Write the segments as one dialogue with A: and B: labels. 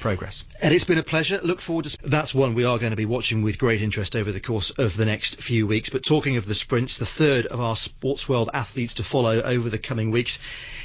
A: progress.
B: And it's been a pleasure. Look forward to... That's one we are going to be watching with great interest over the course of the next few weeks. But talking of the sprints, the third of our Sportsworld athletes to follow over the coming weeks,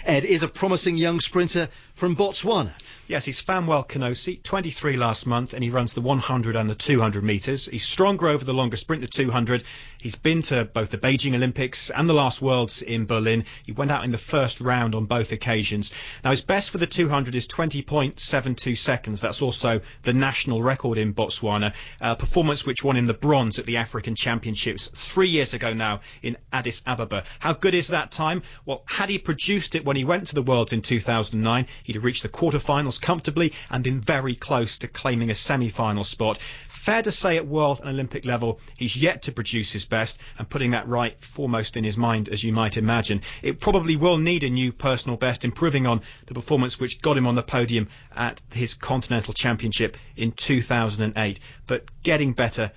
B: Ed, is a promising young sprinter from Botswana.
A: Yes, he's Fanuel Kenosi, 23 last month, and he runs the 100 and the 200 metres. He's stronger over the longer sprint, the 200. He's been to both the Beijing Olympics and the last Worlds in Berlin. He went out in the first round on both occasions. Now, his best for the 200 is 20.72 seconds. That's also the national record in Botswana, a performance which won him the bronze at the African Championships 3 years ago now in Addis Ababa. How good is that time? Well, had he produced it when he went to the Worlds in 2009, he'd have reached the quarterfinals comfortably and been very close to claiming a semi-final spot. Fair to say at world and Olympic level, he's yet to produce his best, and putting that right foremost in his mind, as you might imagine. It probably will need a new personal best, improving on the performance which got him on the podium at his Continental Championship in 2008. But getting better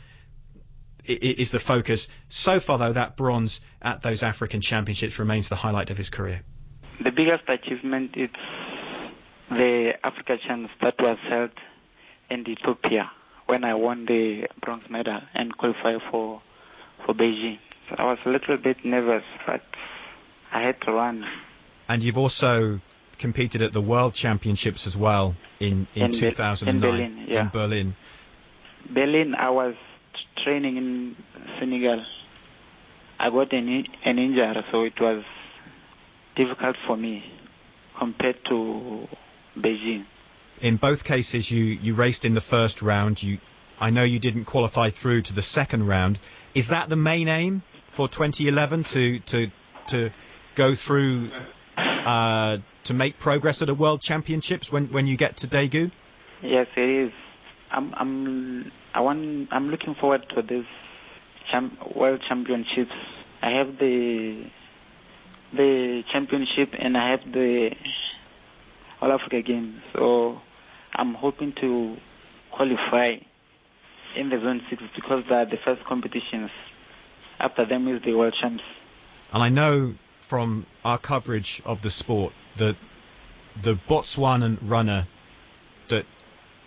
A: is the focus. So far, though, that bronze at those African Championships remains the highlight of his career.
C: The biggest achievement is the Africa Champs that was held in Ethiopia when I won the bronze medal and qualified for Beijing. So I was a little bit nervous, but I had to run. And
A: you've also competed at the World Championships as well in 2009
C: in Berlin. Yeah.
A: In Berlin.
C: Berlin, I was training in Senegal. I got an injury, so it was difficult for me compared to Beijing.
A: In both cases, you raced in the first round. I know you didn't qualify through to the second round. Is that the main aim for 2011 to go through to make progress at the World Championships when you get to Daegu?
C: Yes, it is. I'm looking forward to this World Championships. I have the championship and I have the All Africa Games. So I'm hoping to qualify in the Zone 6 because they are the first competitions. After them is the World Champs. And
A: I know from our coverage of the sport that the Botswanan runner that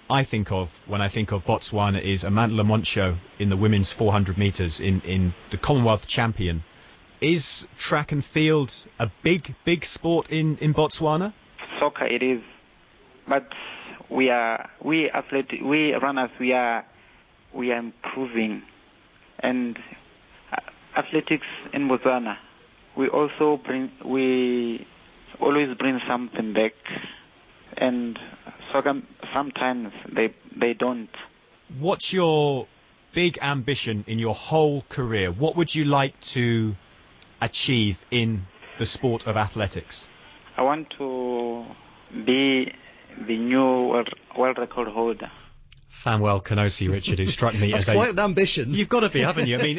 A: I think of when I think of Botswana is Amanda Lamoncho in the women's 400 metres in the Commonwealth champion. Is track and field a big sport in Botswana?
C: Soccer it is, but we runners we are improving, and athletics in Botswana we always bring something back, and soccer sometimes they don't.
A: What's your big ambition in your whole career? What would you like to achieve in the sport of athletics?
C: I want to be the new world record holder.
A: Fanuel Kenosi, Richard, who struck me as
B: quite an ambition.
A: You've got to be, haven't you? I mean,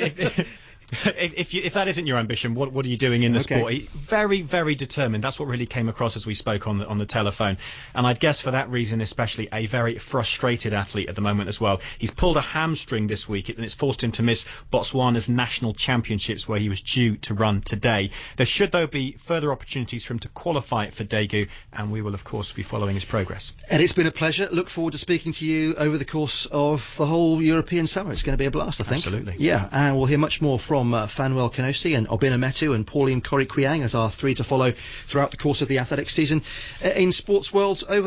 A: if that isn't your ambition, what are you doing in the sport? Very, very determined. That's what really came across as we spoke on the telephone. And I'd guess for that reason, especially a very frustrated athlete at the moment as well. He's pulled a hamstring this week, and it's forced him to miss Botswana's national championships, where he was due to run today. There should, though, be further opportunities for him to qualify for Daegu, and we will, of course, be following his progress.
B: And it's been a pleasure. Look forward to speaking to you over the course of the whole European summer. It's going to be a blast, I think.
A: Absolutely.
B: Yeah, and we'll hear much more from Fanuel Kenosi and Obina Metu and Pauline Koriquiang as our three to follow throughout the course of the athletics season in Sportsworld over